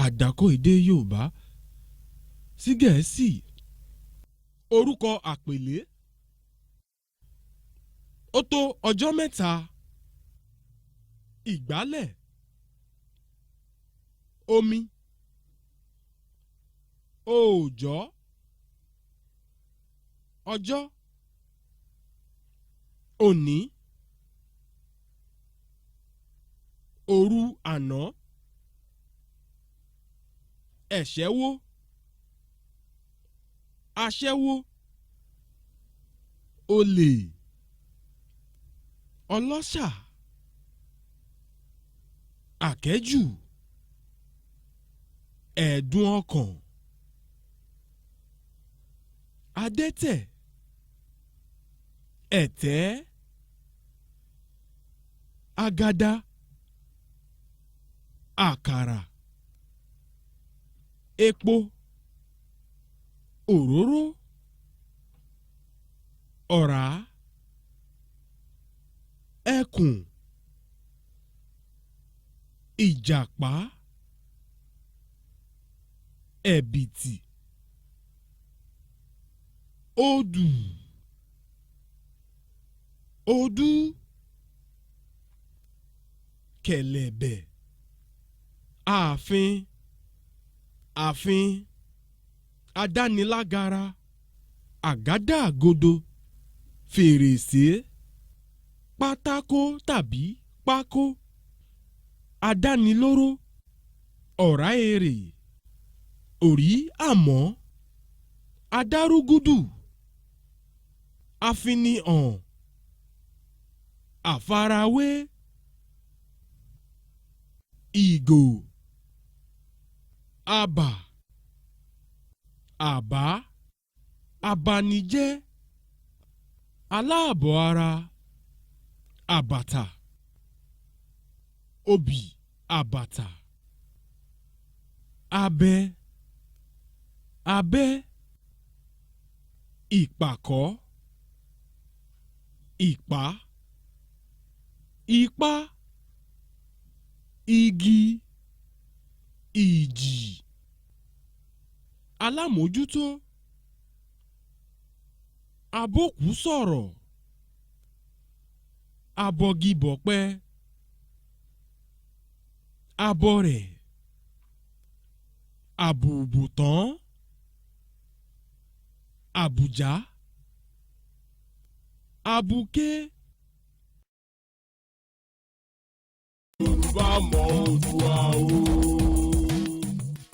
àdàkọ èdè Yorùbá sí Gẹ̀ẹ́sì. Orúkọ àpèlé. Ó tó ọjọ́ mẹ́ta. Ìgbálẹ̀. Omi. Òòjọ́. Ọjọ́. Òní. Òru àná. Ẹ̀ṣẹ́wó. Aṣẹ́wó. Olè. Ọlọ́ṣà. Àkẹ́jù. Ẹ̀dùn ọkàn. Adẹ́tẹ̀. Ẹ̀tẹ́. Agada. Àkàrà. Epo. Òróró. Ọ̀rá. Ẹkùn. Ìjàpá. Ẹ̀bìtì. Odù. Odú. Kẹ̀lẹ̀bẹ̀. Ààfin. Ààfin. Adánilágara. Àgádágodo. Fèrèsé. Pátákó tàbí pákó. Adánilóró. Ọ̀rá èrè. Òrí àmọ́. Adárúgúdù. Afinihàn. Àfarawé. Ìgò. Abà. Àbá. Abanijẹ́. Aláàbọ̀ ara. Àbàtà. Obì àbàtà. Abẹ. Abẹ́. Ìpàkọ́. Ìpá. Ipá. Igi. Ìjì. Alámòjútó. Abókù sọ̀rọ̀. Abọgibọ̀pẹ. Abọrẹ̀. Àbùbùtán. Àbùjá. Abuké. Yorùbá mọ̀ Oòduà o.